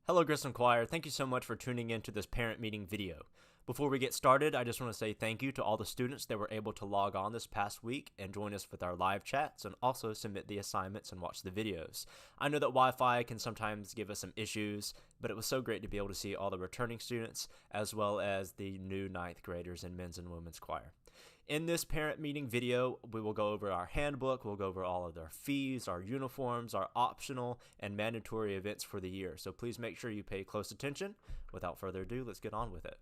Hello Grissom Choir, thank you so much for tuning in to this parent meeting video. Before we get started, I just want to say thank you to all the students that were able to log on this past week and join us with our live chats and also submit the assignments and watch the videos. I know that Wi-Fi can sometimes give us some issues, but it was so great to be able to see all the returning students as well as the new 9th graders in men's and women's choir. In this parent meeting video, we will go over our handbook, we'll go over all of their fees, our uniforms, our optional and mandatory events for the year. So please make sure you pay close attention. Without further ado, let's get on with it.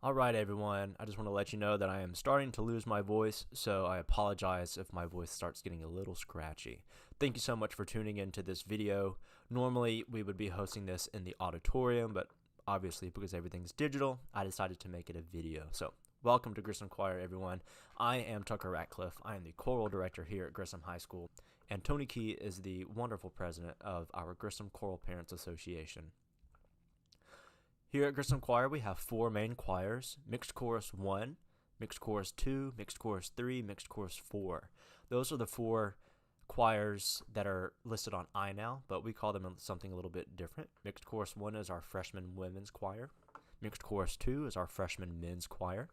All right, everyone, I just want to let you know that I am starting to lose my voice, so I apologize if my voice starts getting a little scratchy. Thank you so much for tuning into this video. Normally, we would be hosting this in the auditorium, but obviously, because everything's digital, I decided to make it a video. So welcome to Grissom Choir, everyone. I am Tucker Ratcliffe. I am the choral director here at Grissom High School, and Tony Key is the wonderful president of our Grissom Choral Parents Association. Here at Grissom Choir, we have 4 main choirs: Mixed Chorus 1, Mixed Chorus 2, Mixed Chorus 3, Mixed Chorus 4. Those are the 4 choirs that are listed on iNow, but we call them something a little bit different. Mixed Chorus 1 is our freshman women's choir. Mixed Chorus 2 is our freshman men's choir.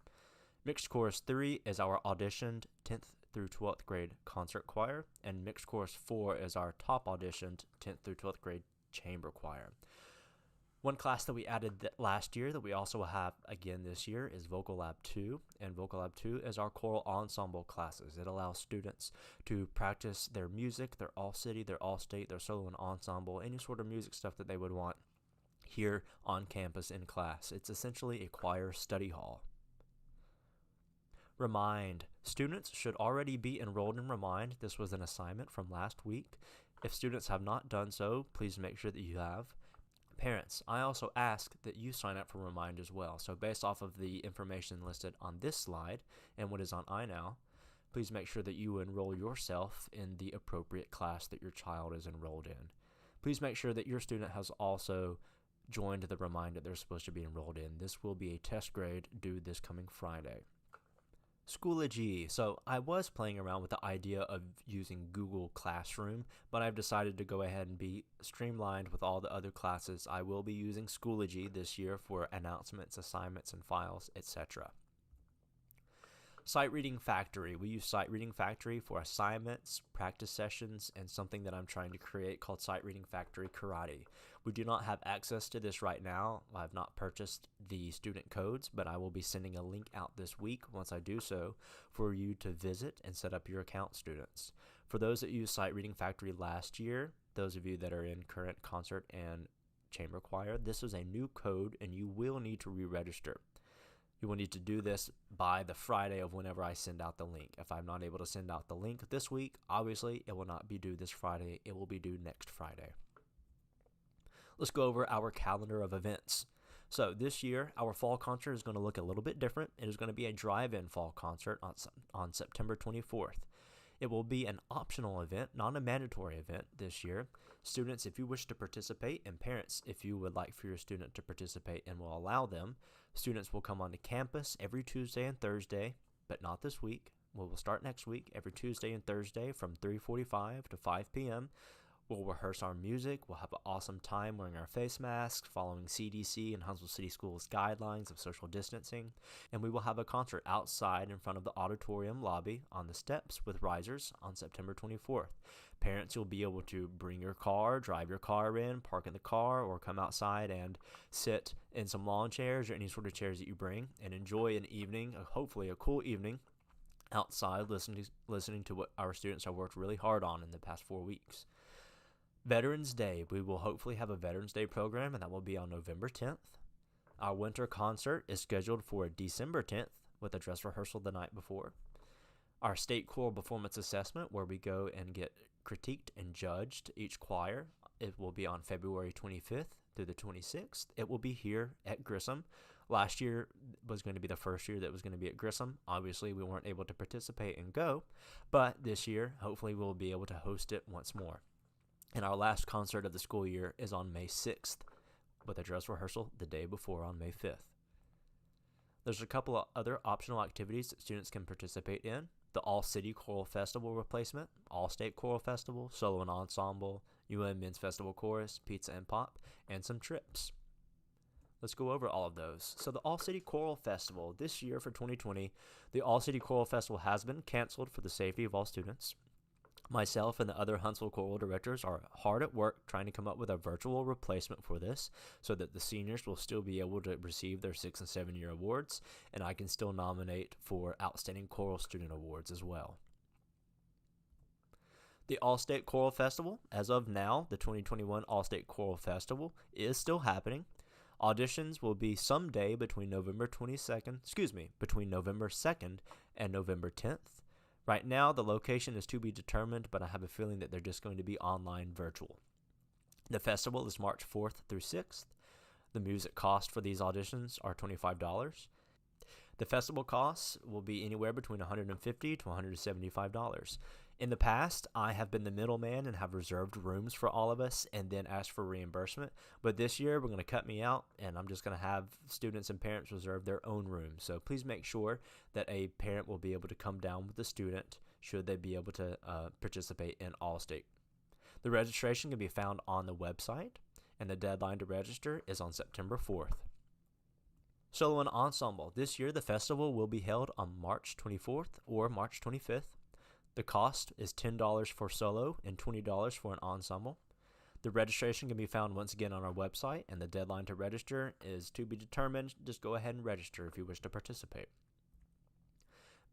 Mixed Chorus 3 is our auditioned 10th through 12th grade concert choir. And Mixed Chorus 4 is our top auditioned 10th through 12th grade chamber choir. One class that we added last year that we also have again this year is Vocal Lab 2, and Vocal Lab 2 is our choral ensemble classes. It allows students to practice their music, their all-city, their all-state, their solo and ensemble, any sort of music stuff that they would want here on campus in class. It's essentially a choir study hall. Remind. Students should already be enrolled in Remind. This was an assignment from last week. If students have not done so, please make sure that you have. Parents, I also ask that you sign up for Remind as well. So based off of the information listed on this slide and what is on iNow, please make sure that you enroll yourself in the appropriate class that your child is enrolled in. Please make sure that your student has also joined the Remind that they're supposed to be enrolled in. This will be a test grade due this coming Friday. Schoology. So I was playing around with the idea of using Google Classroom, but I've decided to go ahead and be streamlined with all the other classes. I will be using Schoology this year for announcements, assignments, and files, etc. Sight Reading Factory. We use Sight Reading Factory for assignments, practice sessions, and something that I'm trying to create called Sight Reading Factory Karate. We do not have access to this right now. I've not purchased the student codes, but I will be sending a link out this week once I do so for you to visit and set up your account, students. For those that used Sight Reading Factory last year, those of you that are in current concert and chamber choir, this is a new code and you will need to re-register. You will need to do this by the Friday of whenever I send out the link. If I'm not able to send out the link this week, obviously it will not be due this Friday. It will be due next Friday. Let's go over our calendar of events. So this year, our fall concert is going to look a little bit different. It is going to be a drive-in fall concert on September 24th. It will be an optional event, not a mandatory event this year. Students, if you wish to participate, and parents, if you would like for your student to participate and will allow them, students will come onto campus every Tuesday and Thursday, but not this week. We will start next week, every Tuesday and Thursday from 3:45 to 5 p.m. We'll rehearse our music. We'll have an awesome time wearing our face masks, following CDC and Huntsville City Schools guidelines of social distancing. And we will have a concert outside in front of the auditorium lobby on the steps with risers on September 24th. Parents, you'll be able to bring your car, drive your car in, park in the car, or come outside and sit in some lawn chairs or any sort of chairs that you bring and enjoy an evening, hopefully a cool evening, outside listening to what our students have worked really hard on in the past 4 weeks. Veterans Day. We will hopefully have a Veterans Day program, and that will be on November 10th. Our winter concert is scheduled for December 10th with a dress rehearsal the night before. Our state choral performance assessment, where we go and get critiqued and judged each choir, it will be on February 25th through the 26th. It will be here at Grissom. Last year was going to be the first year that was going to be at Grissom. Obviously, we weren't able to participate and go, but this year, hopefully, we'll be able to host it once more. And our last concert of the school year is on May 6th, with a dress rehearsal the day before on May 5th. There's a couple of other optional activities that students can participate in. The All-City Choral Festival replacement, All-State Choral Festival, Solo and Ensemble, UN Men's Festival Chorus, pizza and pop, and some trips. Let's go over all of those. So the All-City Choral Festival. This year for 2020, the All-City Choral Festival has been canceled for the safety of all students. Myself and the other Huntsville choral directors are hard at work trying to come up with a virtual replacement for this so that the seniors will still be able to receive their 6 and 7 year awards, and I can still nominate for Outstanding Choral Student Awards as well. The All-State Choral Festival, as of now, the 2021 All-State Choral Festival is still happening. Auditions will be someday between November 2nd and November 10th. Right now, the location is to be determined, but I have a feeling that they're just going to be online virtual. The festival is March 4th through 6th. The music cost for these auditions are $25. The festival costs will be anywhere between $150 to $175. In the past, I have been the middleman and have reserved rooms for all of us and then asked for reimbursement. But this year, we're going to cut me out, and I'm just going to have students and parents reserve their own rooms. So please make sure that a parent will be able to come down with the student should they be able to participate in All-State. The registration can be found on the website, and the deadline to register is on September 4th. Solo and Ensemble. This year, the festival will be held on March 24th or March 25th. The cost is $10 for solo and $20 for an ensemble. The registration can be found once again on our website, and the deadline to register is to be determined. Just go ahead and register if you wish to participate.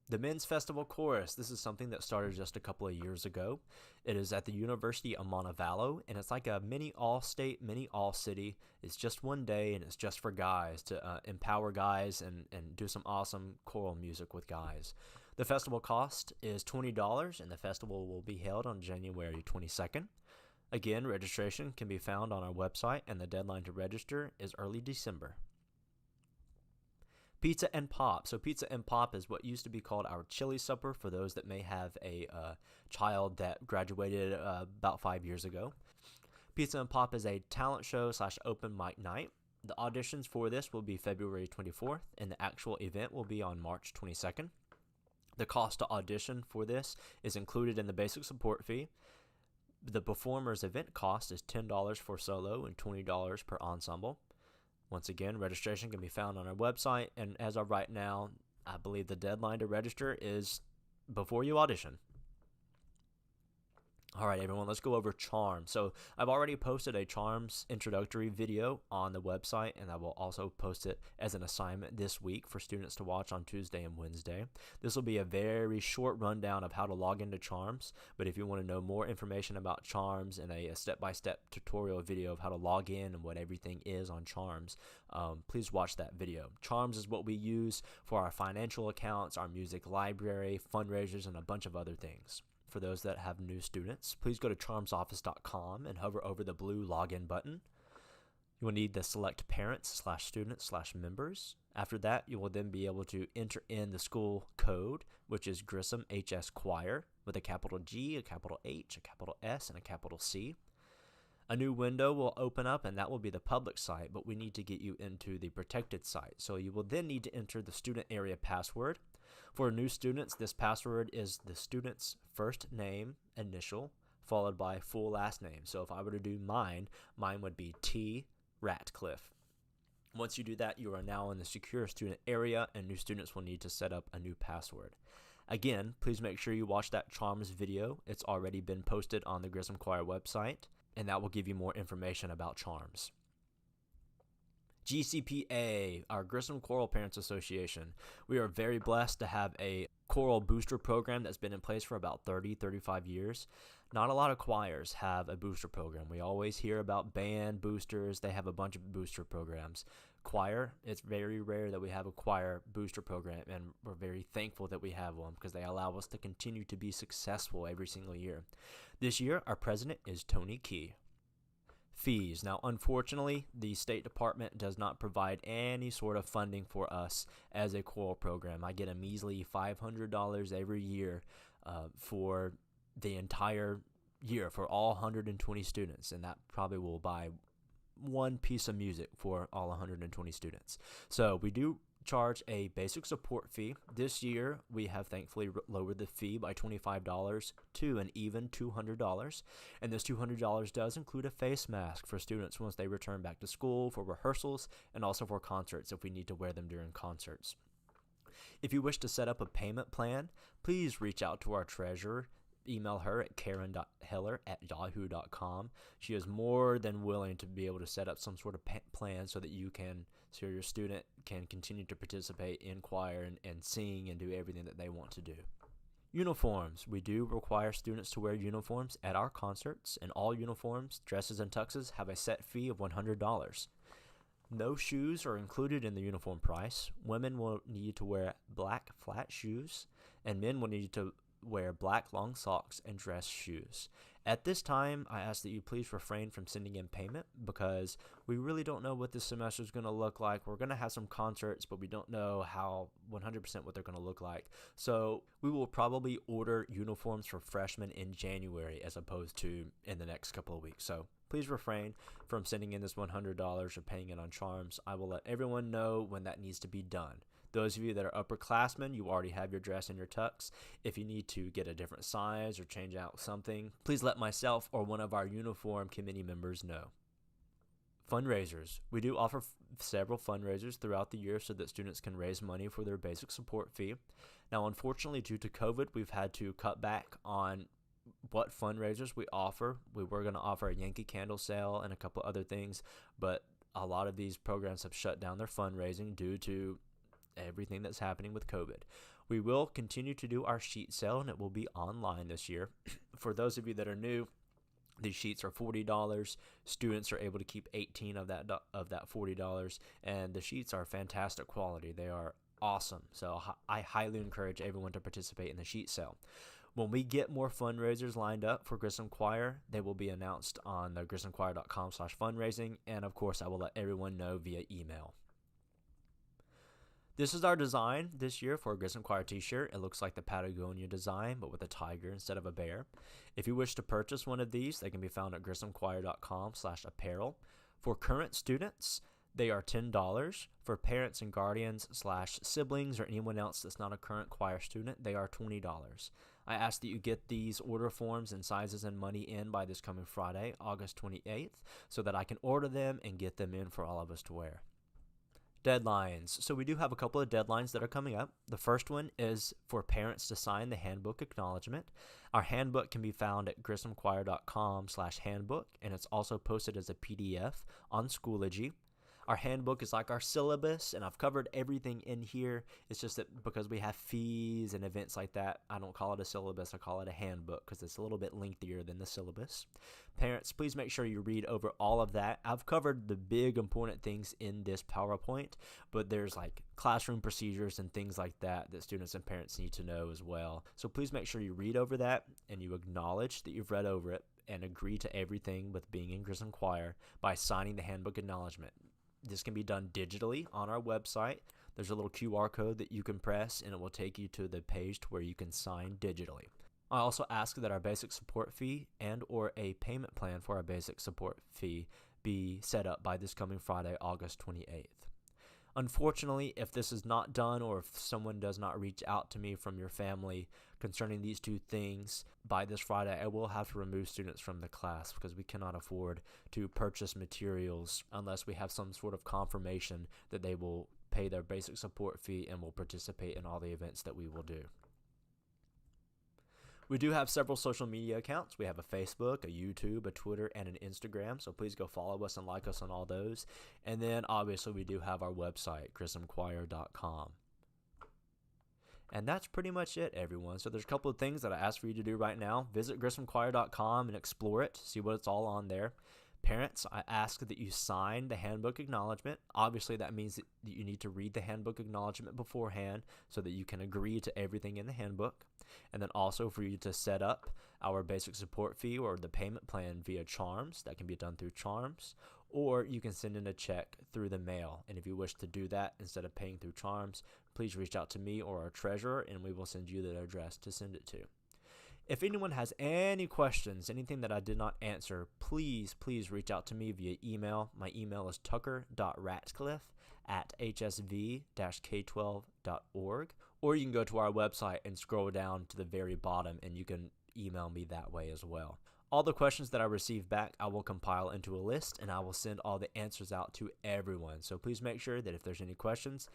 The Men's Festival Chorus. This is something that started just a couple of years ago. It is at the University of Montevallo, and it's like a mini all-state, mini all-city. It's just one day, and it's just for guys to empower guys and do some awesome choral music with guys. The festival cost is $20, and the festival will be held on January 22nd. Again, registration can be found on our website, and the deadline to register is early December. Pizza and Pop. So Pizza and Pop is what used to be called our chili supper for those that may have a child that graduated about 5 years ago. Pizza and Pop is a talent show / open mic night. The auditions for this will be February 24th, and the actual event will be on March 22nd. The cost to audition for this is included in the basic support fee. The performer's event cost is $10 for solo and $20 per ensemble. Once again, registration can be found on our website, and as of right now, I believe the deadline to register is before you audition. All right, everyone, let's go over Charms. So I've already posted a Charms introductory video on the website, and I will also post it as an assignment this week for students to watch on Tuesday and Wednesday. This will be a very short rundown of how to log into Charms, but if you want to know more information about Charms and a step-by-step tutorial video of how to log in and what everything is on Charms, please watch that video. Charms is what we use for our financial accounts, our music library, fundraisers, and a bunch of other things. For those that have new students, please go to charmsoffice.com and hover over the blue login button. You will need to select parents / students / members. After that, you will then be able to enter in the school code, which is Grissom HS Choir, with a capital G, a capital H, a capital S, and a capital C. A new window will open up, and that will be the public site, but we need to get you into the protected site. So you will then need to enter the student area password. For new students, this password is the student's first name, initial, followed by full last name. So if I were to do mine would be T. Ratcliffe. Once you do that, you are now in the secure student area, and new students will need to set up a new password. Again, please make sure you watch that Charms video. It's already been posted on the Grissom Choir website, and that will give you more information about Charms. GCPA, our Grissom Choral Parents Association. We are very blessed to have a choral booster program that's been in place for about 35 years. Not a lot of choirs have a booster program. We always hear about band boosters. They have a bunch of booster programs. Choir, it's very rare that we have a choir booster program, and we're very thankful that we have one because they allow us to continue to be successful every single year. This year, our president is Tony Key. Fees. Now, unfortunately, the State Department does not provide any sort of funding for us as a choral program. I get a measly $500 every year for the entire year for all 120 students, and that probably will buy one piece of music for all 120 students. So we do charge a basic support fee. This year, we have thankfully lowered the fee by $25 to an even $200. And this $200 does include a face mask for students once they return back to school, for rehearsals, and also for concerts if we need to wear them during concerts. If you wish to set up a payment plan, please reach out to our treasurer. Email her at karen.heller@yahoo.com. She is more than willing to be able to set up some sort of plan so that your student can continue to participate in choir and sing and do everything that they want to do. Uniforms. We do require students to wear uniforms at our concerts, and all uniforms, dresses, and tuxes have a set fee of $100. No shoes are included in the uniform price. Women will need to wear black flat shoes, and men will need to wear black long socks and dress shoes. At this time, I ask that you please refrain from sending in payment because we really don't know what this semester is going to look like. We're going to have some concerts, but we don't know how 100% what they're going to look like. So we will probably order uniforms for freshmen in January as opposed to in the next couple of weeks. So please refrain from sending in this $100 or paying it on charms. I will let everyone know when that needs to be done. Those of you that are upperclassmen, you already have your dress and your tux. If you need to get a different size or change out something, please let myself or one of our uniform committee members know. Fundraisers. We do offer several fundraisers throughout the year so that students can raise money for their basic support fee. Now, unfortunately, due to COVID, we've had to cut back on what fundraisers we offer. We were going to offer a Yankee candle sale and a couple other things, but a lot of these programs have shut down their fundraising due to everything that's happening with COVID. We will continue to do our sheet sale, and it will be online this year. For those of you that are new, these sheets are $40. Students are able to keep 18 of that $40, and the sheets are fantastic quality. They are awesome. So I highly encourage everyone to participate in the sheet sale. When we get more fundraisers lined up for Grissom Choir, they will be announced on the grissomchoir.com/fundraising, and of course I will let everyone know via email. This is our design this year for a Grissom Choir t-shirt. It looks like the Patagonia design, but with a tiger instead of a bear. If you wish to purchase one of these, they can be found at grissomchoir.com/apparel. For current students, they are $10. For parents and guardians/siblings or anyone else that's not a current choir student, they are $20. I ask that you get these order forms and sizes and money in by this coming Friday, August 28th, so that I can order them and get them in for all of us to wear. Deadlines. So we do have a couple of deadlines that are coming up. The first one is for parents to sign the handbook acknowledgement. Our handbook can be found at grissomchoir.com/handbook, and it's also posted as a PDF on Schoology. Our handbook is like our syllabus, and I've covered everything in here. It's just that because we have fees and events like that, I don't call it a syllabus, I call it a handbook because it's a little bit lengthier than the syllabus. Parents, please make sure you read over all of that. I've covered the big important things in this PowerPoint, but there's like classroom procedures and things like that that students and parents need to know as well. So please make sure you read over that and you acknowledge that you've read over it and agree to everything with being in Grissom Choir by signing the handbook acknowledgement. This can be done digitally on our website. There's a little QR code that you can press, and it will take you to the page to where you can sign digitally. I also ask that our basic support fee and or a payment plan for our basic support fee be set up by this coming Friday, August 28th. Unfortunately, if this is not done or if someone does not reach out to me from your family concerning these two things by this Friday, I will have to remove students from the class because we cannot afford to purchase materials unless we have some sort of confirmation that they will pay their basic support fee and will participate in all the events that we will do. We do have several social media accounts. We have a Facebook, a YouTube, a Twitter, and an Instagram, so please go follow us and like us on all those. And then, obviously, we do have our website, grissomchoir.com. And that's pretty much it, everyone. So there's a couple of things that I ask for you to do right now. Visit grissomchoir.com and explore it, see what it's all on there. Parents, I ask that you sign the handbook acknowledgement. Obviously, that means that you need to read the handbook acknowledgement beforehand so that you can agree to everything in the handbook. And then also for you to set up our basic support fee or the payment plan via Charms. That can be done through Charms. Or you can send in a check through the mail. And if you wish to do that instead of paying through Charms, please reach out to me or our treasurer, and we will send you the address to send it to. If anyone has any questions, anything that I did not answer, please reach out to me via email. My email is tucker.ratcliffe@hsv-k12.org, or you can go to our website and scroll down to the very bottom and you can email me that way as well. All the questions that I receive back, I will compile into a list and I will send all the answers out to everyone. So please make sure that if there's any questions,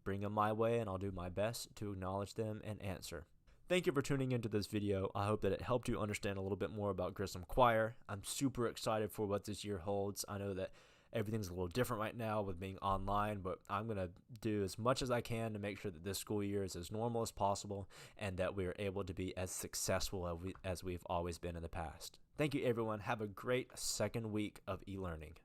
bring them my way and I'll do my best to acknowledge them and answer. Thank you for tuning into this video. I hope that it helped you understand a little bit more about Grissom Choir. I'm super excited for what this year holds. I know that everything's a little different right now with being online, but I'm going to do as much as I can to make sure that this school year is as normal as possible and that we are able to be as successful as we've always been in the past. Thank you, everyone. Have a great second week of e-learning.